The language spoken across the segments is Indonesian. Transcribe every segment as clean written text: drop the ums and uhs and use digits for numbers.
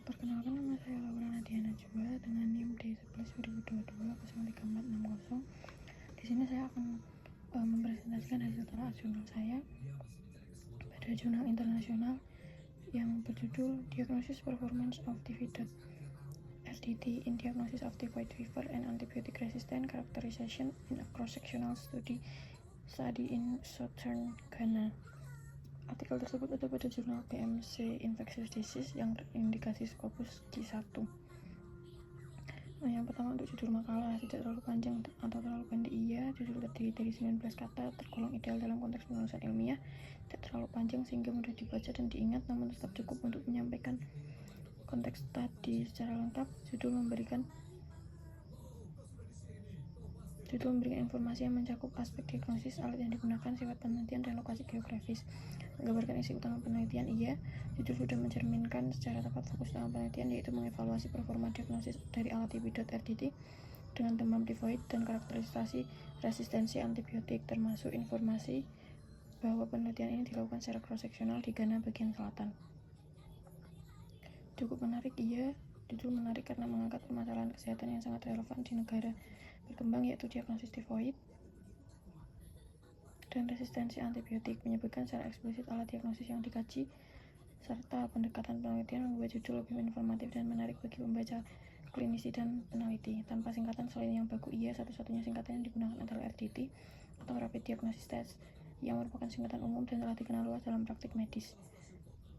Perkenalkan, nama saya Laura Nadia Najwa dengan NIM D11 2022 03460. Di sini saya akan mempresentasikan hasil telaah jurnal saya pada jurnal internasional yang berjudul Diagnosis Performance of TB.RDT in Diagnosis of Typhoid Fever and Antibiotic Resistant Characterization in a Cross-Sectional Study in Southern Ghana. Artikel tersebut ada pada jurnal PMC Infectious Disease yang terindikasi Scopus Q1. Yang pertama, untuk judul makalah, tidak terlalu panjang atau terlalu pendek. Judul terdiri dari 19 kata, tergolong ideal dalam konteks penulisan ilmiah, tidak terlalu panjang sehingga mudah dibaca dan diingat, namun tetap cukup untuk menyampaikan konteks tadi secara lengkap. Judul memberikan informasi yang mencakup aspek diagnosis, alat yang digunakan, sifat penelitian, dan lokasi geografis. Menggambarkan isi utama penelitian. Judul sudah mencerminkan secara tepat fokus utama penelitian, yaitu mengevaluasi performa diagnosis dari alat TB.RDT dengan demam tifoid dan karakterisasi resistensi antibiotik, termasuk informasi bahwa penelitian ini dilakukan secara cross-sectional di Ghana bagian selatan. Cukup menarik. Judul menarik karena mengangkat permasalahan kesehatan yang sangat relevan di negara berkembang, yaitu diagnosis tifoid dan resistensi antibiotik. Menyebutkan secara eksplisit alat diagnosis yang dikaji serta pendekatan penelitian membuat judul lebih informatif dan menarik bagi pembaca, klinisi, dan peneliti. Tanpa singkatan selain yang baku, satu-satunya singkatan yang digunakan adalah RDT atau Rapid Diagnosis Test, yang merupakan singkatan umum dan telah dikenal luas dalam praktik medis.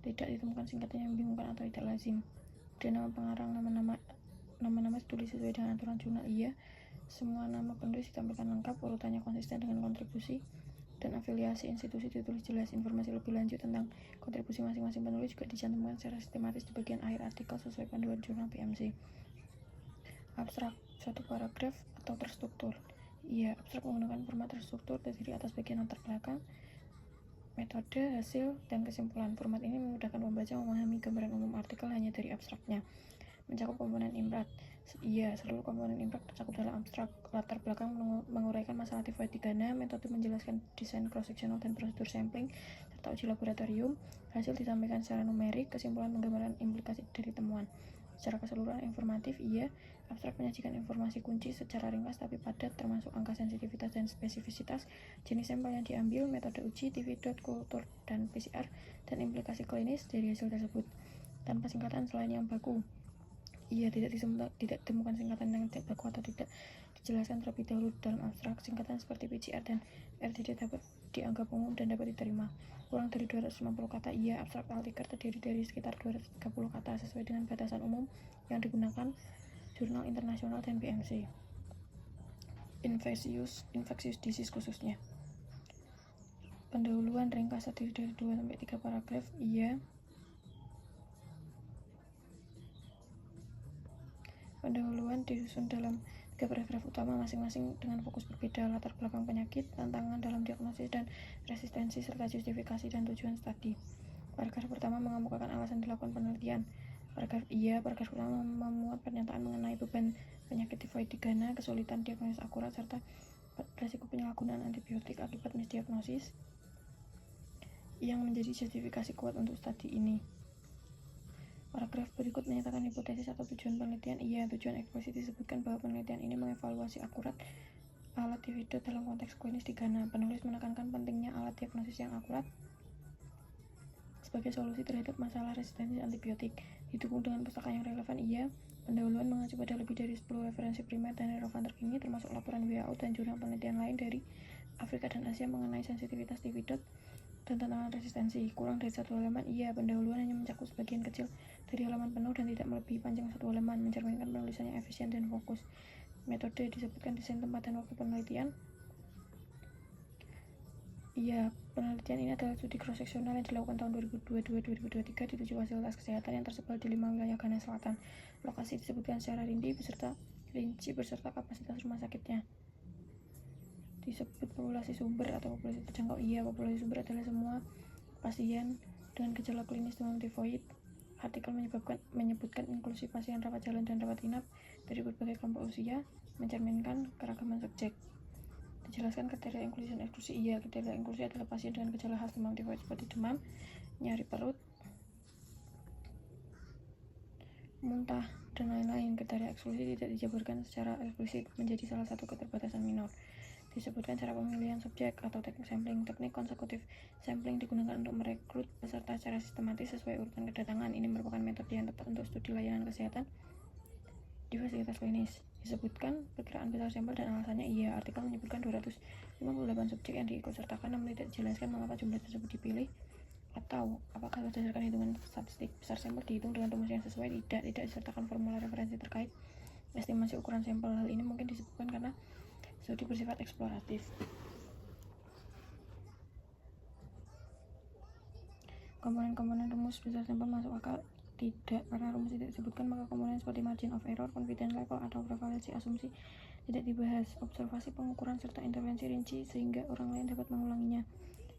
Tidak ditemukan singkatan yang membingungkan atau tidak lazim. Dan nama pengarang, nama-nama ditulis sesuai dengan aturan jurnal. Semua nama penulis ditampilkan lengkap, urutannya konsisten dengan kontribusi dan afiliasi institusi ditulis jelas. Informasi lebih lanjut tentang kontribusi masing-masing penulis juga dicantumkan secara sistematis di bagian akhir artikel sesuai panduan jurnal PMC. Abstrak, suatu paragraf atau terstruktur. Abstrak menggunakan format terstruktur terdiri atas bagian latar belakang, metode, hasil, dan kesimpulan. Format ini memudahkan pembaca memahami gambaran umum artikel hanya dari abstraknya. Mencakup komponen imprad. Seluruh komponen imprad tercakup dalam abstrak. Latar belakang menguraikan masalah tifoid di Ghana, metode menjelaskan desain cross-sectional dan prosedur sampling, serta uji laboratorium. Hasil disampaikan secara numerik, kesimpulan menggambarkan implikasi dari temuan. Secara keseluruhan informatif. Abstrak menyajikan informasi kunci secara ringkas tapi padat, termasuk angka sensitivitas dan spesifisitas, jenis sampel yang diambil, metode uji, TB, kultur, dan PCR, dan implikasi klinis dari hasil tersebut. Tanpa singkatan selain yang baku. Tidak ditemukan singkatan yang tidak baku atau tidak dijelaskan terlebih dahulu dalam abstrak. Singkatan seperti PCR dan RDT dapat dianggap umum dan dapat diterima. Kurang dari 250 kata. Abstrak Altiker terdiri dari sekitar 230 kata sesuai dengan batasan umum yang digunakan jurnal internasional dan PMC. Infectious disease khususnya. Pendahuluan ringkas terdiri dari 2-3 paragraf. Pendahuluan disusun dalam 3 paragraf utama masing-masing dengan fokus berbeda: latar belakang penyakit, tantangan dalam diagnosis dan resistensi, serta justifikasi dan tujuan studi. Paragraf pertama mengemukakan alasan dilakukan penelitian. Paragraf pertama memuat pernyataan mengenai beban penyakit tifoid di Ghana, kesulitan diagnosis akurat, serta resiko penyalahgunaan antibiotik akibat misdiagnosis yang menjadi justifikasi kuat untuk studi ini. Paragraf berikut menyatakan hipotesis atau tujuan penelitian. Tujuan eksplisit disebutkan bahwa penelitian ini mengevaluasi akurat alat TB dalam konteks klinis di Ghana. Penulis menekankan pentingnya alat diagnosis yang akurat sebagai solusi terhadap masalah resistensi antibiotik. Didukung dengan pustaka yang relevan. Pendahuluan mengacu pada lebih dari 10 referensi primer dan relevan terkini, termasuk laporan WHO dan jurnal penelitian lain dari Afrika dan Asia mengenai sensitivitas TB dan tantangan resistensi. Kurang dari 1 halaman. Pendahuluan hanya mencakup sebagian kecil dari halaman penuh dan tidak melebihi panjang 1 halaman, mencerminkan penulisan yang efisien dan fokus. Metode disebutkan desain, tempat, dan waktu penelitian. Penelitian ini adalah studi cross-sectional yang dilakukan tahun 2022-2023 di 7 fasilitas kesehatan yang tersebar di 5 wilayah Ghana Selatan. Lokasi disebutkan secara rinci beserta kapasitas rumah sakitnya. Disebut populasi sumber atau populasi terjangkau. Populasi sumber adalah semua pasien dengan gejala klinis demam tifoid. Artikel menyebutkan inklusi pasien rawat jalan dan rawat inap dari berbagai kelompok usia, mencerminkan keragaman subjek. Dijelaskan kriteria inklusi dan eksklusi. Kriteria inklusi adalah pasien dengan gejala khas demam tifoid seperti demam, nyeri perut, muntah, dan lain-lain. Kriteria eksklusi tidak dijabarkan secara eksplisit menjadi salah satu keterbatasan minor. Disebutkan cara pemilihan subjek atau teknik sampling. Teknik konsekutif sampling digunakan untuk merekrut peserta secara sistematis sesuai urutan kedatangan. Ini merupakan metode yang tepat untuk studi layanan kesehatan di fasilitas klinis. Disebutkan perkiraan besar sampel dan alasannya iya. Artikel menyebutkan 258 subjek yang diikutsertakan, namun tidak dijelaskan mengapa jumlah tersebut dipilih atau apakah berdasarkan hitungan statistik. Besar sampel dihitung dengan rumus yang sesuai. Tidak disertakan formula referensi terkait estimasi ukuran sampel. Hal ini mungkin disebabkan karena studi bersifat eksploratif. Komponen-komponen rumus besar sampel masuk akal tidak, karena rumus tidak disebutkan, maka komponen seperti margin of error, confidence level, atau prevalensi asumsi tidak dibahas. Observasi, pengukuran, serta intervensi rinci sehingga orang lain dapat mengulanginya.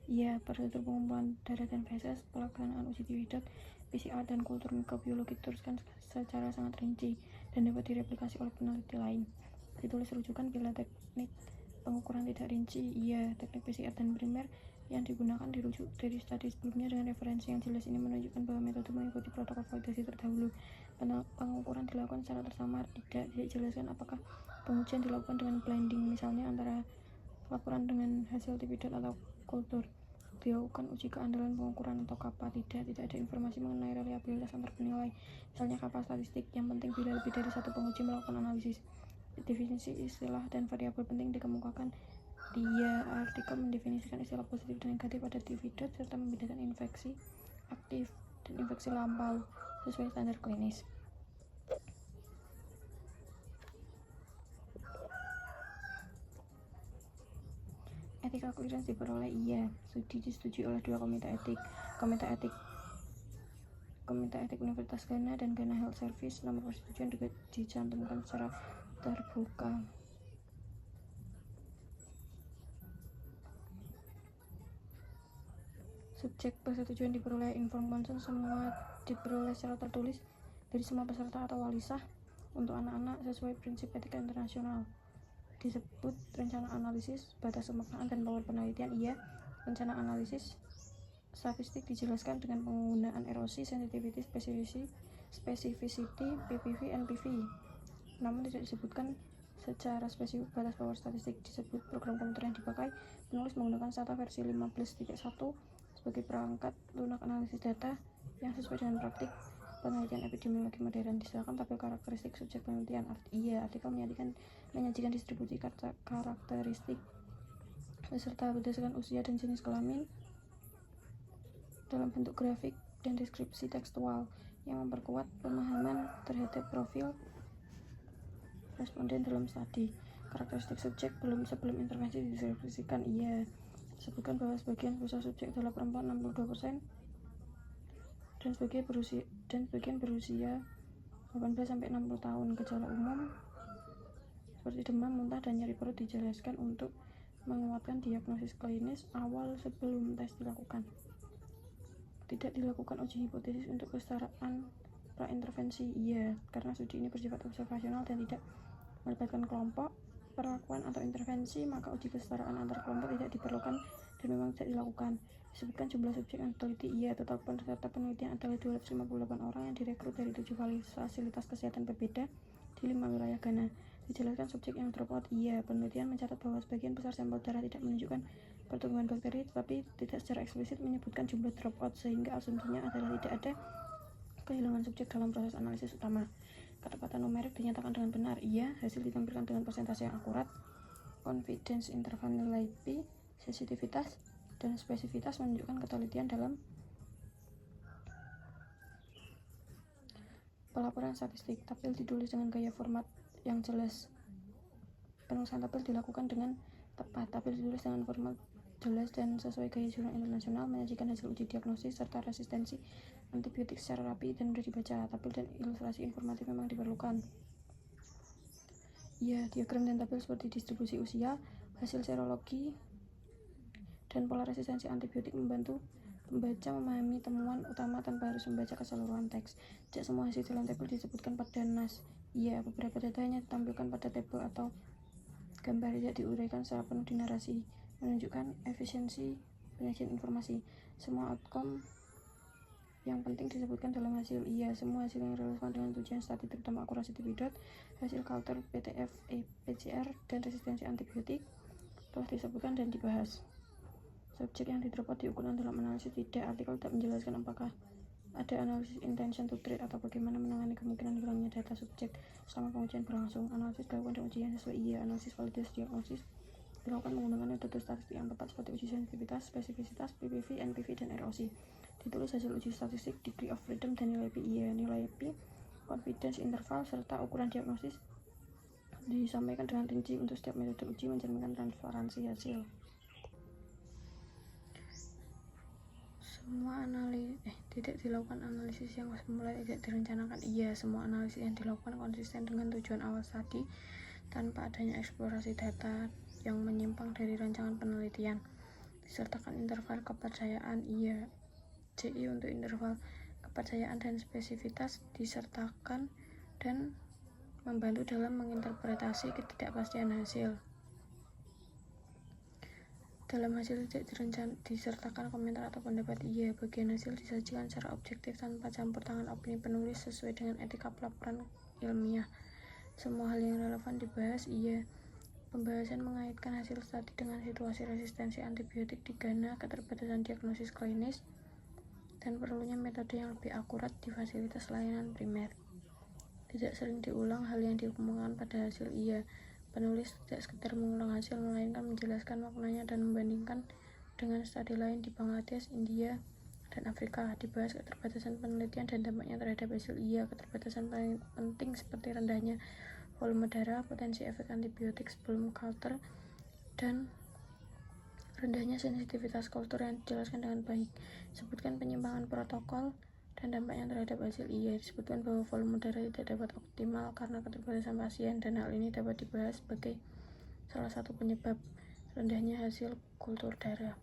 Iya, prosedur pengumpulan darah dan feses, pelaksanaan uji tividat, PCR, dan kultur mikrobiologi diteruskan secara sangat rinci dan dapat direplikasi oleh peneliti lain. Ditulis rujukan bila teknik pengukuran tidak rinci. Iya, teknik PCR dan primer yang digunakan dirujuk dari studi sebelumnya dengan referensi yang jelas. Ini menunjukkan bahwa metode mengikuti protokol validasi terdahulu. Pengukuran dilakukan secara tersamar. Tidak dijelaskan apakah pengujian dilakukan dengan blending, misalnya antara laporan dengan hasil tividat atau kultur. Dilakukan uji keandalan pengukuran atau kappa. Tidak ada informasi mengenai reliabilitas antar penilai, misalnya kappa statistik. Yang penting bila lebih dari satu penguji melakukan analisis. Definisi istilah dan variabel penting dikemukakan. Dia artikel mendefinisikan istilah positif dan negatif pada tividat serta membedakan infeksi aktif dan infeksi lampau sesuai standar klinis. Ethical clearance diperoleh iya. Studi disetujui oleh dua komite etik. Komite etik Universitas Ghana dan Ghana Health Service. Nomor persetujuan juga dicantumkan secara terbuka. Subjek persetujuan diperoleh. Informed consent semua diperoleh secara tertulis dari semua peserta atau wali sah untuk anak-anak sesuai prinsip etika internasional. Disebut rencana analisis, batas pemaknaan, dan power penelitian. Iya, rencana analisis statistik dijelaskan dengan penggunaan erosi, sensitivity, specificity, PPV, NPV. Namun tidak disebutkan secara spesifik batas power statistik. Disebut program komputer yang dipakai. Penulis menggunakan SATA versi 15.1 sebagai perangkat lunak analisis data yang sesuai dengan praktik penelitian epidemiologi modern. Disilakan tabel karakteristik subjek penelitian. Iya, artikel menyajikan distribusi karakteristik peserta berdasarkan usia dan jenis kelamin dalam bentuk grafik dan deskripsi tekstual yang memperkuat pemahaman terhadap profil responden dalam studi. Karakteristik subjek sebelum intervensi dideskripsikan. Iya, disebutkan bahwa sebagian besar subjek adalah perempuan 62% dan sebagian berusia 18-60 tahun. Gejala umum seperti demam, muntah, dan nyeri perut dijelaskan untuk menguatkan diagnosis klinis awal sebelum tes dilakukan. Tidak dilakukan uji hipotesis untuk kesetaraan pra-intervensi. Iya, karena studi ini bersifat observasional dan tidak melibatkan kelompok, perlakuan, atau intervensi, maka uji kesetaraan antar kelompok tidak diperlukan dan memang tidak dilakukan. Disebutkan jumlah subjek yang diteliti. Iya, total peserta penelitian adalah 258 orang yang direkrut dari 7 fasilitas kesehatan berbeda di 5 wilayah Ghana. Dijelaskan subjek yang dropout. Iya, penelitian mencatat bahwa sebagian besar sampel darah tidak menunjukkan pertumbuhan bakteri, tetapi tidak secara eksplisit menyebutkan jumlah dropout, sehingga asumsinya adalah tidak ada kehilangan subjek dalam proses analisis utama. Ketepatan numerik dinyatakan dengan benar. Iya, hasil ditampilkan dengan persentase yang akurat. Confidence interval nilai P, sensitivitas, dan spesifitas menunjukkan ketelitian dalam pelaporan statistik. Tabel ditulis dengan gaya format yang jelas. Penulisan tabel dilakukan dengan tepat. Tabel ditulis dengan format jelas dan sesuai gaya jurnal internasional, menyajikan hasil uji diagnosis serta resistensi antibiotik secara rapi dan mudah dibaca. Tabel dan ilustrasi informatif memang diperlukan. Ya, diagram dan tabel seperti distribusi usia, hasil serologi, dan pola resistensi antibiotik membantu pembaca memahami temuan utama tanpa harus membaca keseluruhan teks. Tidak semua hasil dalam tabel disebutkan pada nas. Ya, beberapa data hanya ditampilkan pada tabel atau gambar, tidak diuraikan secara penuh di narasi, menunjukkan efisiensi penyajian informasi. Semua outcome yang penting disebutkan dalam hasil. Iya, semua hasil yang relevan dengan ujian studi terutama akurasi TB-DOT, hasil culture PTF, PCR, dan resistensi antibiotik telah disebutkan dan dibahas. Subjek yang didropot diukurkan dalam analisis tidak. Artikel tidak menjelaskan apakah ada analisis intention to treat atau bagaimana menangani kemungkinan hilangnya data subjek selama pengujian berlangsung. Analisis dilakukan dan ujian sesuai. Iya, analisis validasi diagnosis dilakukan menggunakan metode statistik yang tepat seperti uji sensitivitas, spesifisitas, PPV, NPV, dan ROC. Ditulis hasil uji statistik, degree of freedom, dan nilai P. Iya, nilai P, confidence interval, serta ukuran diagnosis disampaikan dengan rinci untuk setiap metode uji mencerminkan transparansi hasil. Semua tidak dilakukan analisis yang semula tidak direncanakan. Iya, semua analisis yang dilakukan konsisten dengan tujuan awal tadi tanpa adanya eksplorasi data yang menyimpang dari rancangan penelitian. Disertakan interval kepercayaan. Iya, CI untuk interval kepercayaan dan spesifitas disertakan dan membantu dalam menginterpretasi ketidakpastian hasil. Dalam hasil tidak disertakan komentar atau pendapat. Iya, bagian hasil disajikan secara objektif tanpa campur tangan opini penulis sesuai dengan etika pelaporan ilmiah. Semua hal yang relevan dibahas. Iya, pembahasan mengaitkan hasil studi dengan situasi resistensi antibiotik di Ghana, keterbatasan diagnosis klinis, dan perlunya metode yang lebih akurat di fasilitas layanan primer. Tidak sering diulang hal yang dikemukakan pada hasil. Iya, penulis tidak sekedar mengulang hasil, melainkan menjelaskan maknanya dan membandingkan dengan studi lain di Bangladesh, India, dan Afrika. Dibahas keterbatasan penelitian dan dampaknya terhadap hasil. Iya, keterbatasan paling penting seperti rendahnya volume darah, potensi efek antibiotik sebelum culture, dan rendahnya sensitivitas kultur yang dijelaskan dengan baik. Sebutkan penyimpangan protokol dan dampaknya terhadap hasil. Iya, disebutkan bahwa volume darah tidak dapat optimal karena keterbatasan pasien, dan hal ini dapat dibahas sebagai salah satu penyebab rendahnya hasil kultur darah.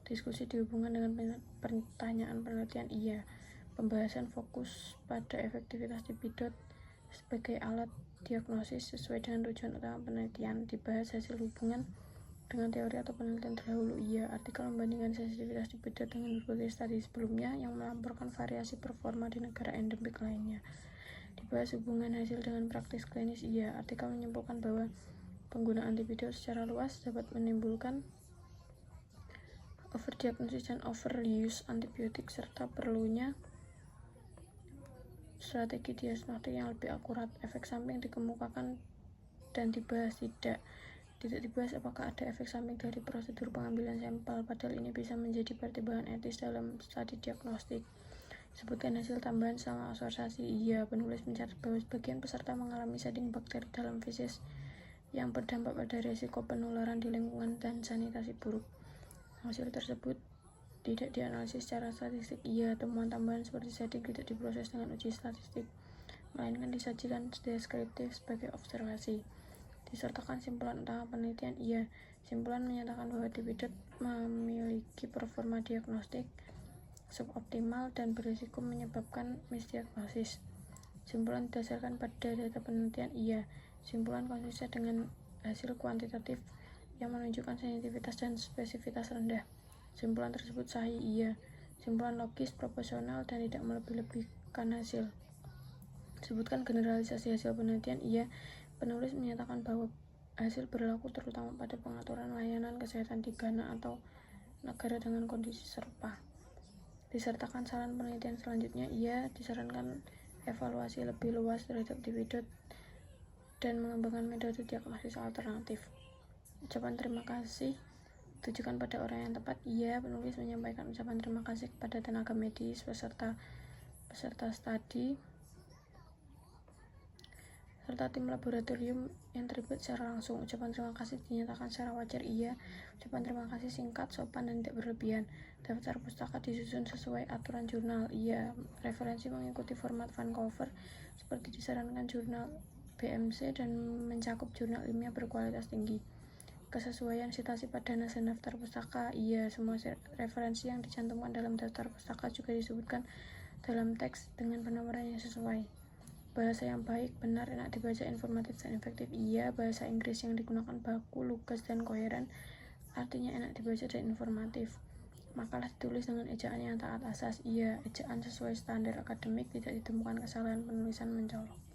Diskusi dihubungkan dengan pertanyaan penelitian. Iya, pembahasan fokus pada efektivitas TB-DOT sebagai alat diagnosis sesuai dengan tujuan utama penelitian. Dibahas hasil hubungan dengan teori atau penelitian terdahulu. Iya, artikel membandingkan sensitivitas TB-DOT dengan berbagai studi sebelumnya yang melaporkan variasi performa di negara endemik lainnya. Dibahas hubungan hasil dengan praktis klinis. Iya, artikel menyimpulkan bahwa penggunaan TB-DOT secara luas dapat menimbulkan overdiagnosis dan overuse antibiotik serta perlunya strategi diagnostik yang lebih akurat. Efek samping dikemukakan dan dibahas. Tidak dibahas apakah ada efek samping dari prosedur pengambilan sampel, padahal ini bisa menjadi pertimbangan etis dalam studi diagnostik. Sebutkan hasil tambahan selama observasi. Iya, penulis mencatat bahwa sebagian peserta mengalami shedding bakteri dalam feses yang berdampak pada risiko penularan di lingkungan dan sanitasi buruk. Hasil tersebut tidak dianalisis secara statistik. Iya, temuan tambahan seperti shedding tidak diproses dengan uji statistik, melainkan disajikan deskriptif sebagai observasi. Disertakan simpulan utama penelitian. Iya, simpulan menyatakan bahwa TB-DOT memiliki performa diagnostik suboptimal dan berisiko menyebabkan misdiagnosis. Simpulan didasarkan pada data penelitian. Iya, simpulan konsisten dengan hasil kuantitatif yang menunjukkan sensitivitas dan spesifitas rendah. Simpulan tersebut sahih. Iya, simpulan logis, proporsional, dan tidak melebih-lebihkan hasil. Sebutkan generalisasi hasil penelitian. Iya, penulis menyatakan bahwa hasil berlaku terutama pada pengaturan layanan kesehatan di Ghana atau negara dengan kondisi serupa. Disertakan saran penelitian selanjutnya. Ia disarankan evaluasi lebih luas terhadap TB-DOT dan mengembangkan metode diagnosis alternatif. Ucapan terima kasih ditujukan pada orang yang tepat. Ia, penulis menyampaikan ucapan terima kasih kepada tenaga medis, peserta studi, serta tim laboratorium yang terlibat secara langsung. Ucapan terima kasih dinyatakan secara wajar. Iya, ucapan terima kasih singkat, sopan, dan tidak berlebihan. Daftar pustaka disusun sesuai aturan jurnal. Iya, referensi mengikuti format Vancouver seperti disarankan jurnal BMC dan mencakup jurnal ilmiah berkualitas tinggi. Kesesuaian sitasi pada naskah daftar pustaka. Iya, semua referensi yang dicantumkan dalam daftar pustaka juga disebutkan dalam teks dengan penomoran yang sesuai. Bahasa yang baik, benar, enak dibaca, informatif, dan efektif. Iya, bahasa Inggris yang digunakan baku, lugas, dan koheren, artinya enak dibaca dan informatif. Makalah ditulis dengan ejaan yang taat asas. Iya, ejaan sesuai standar akademik, tidak ditemukan kesalahan penulisan mencolok.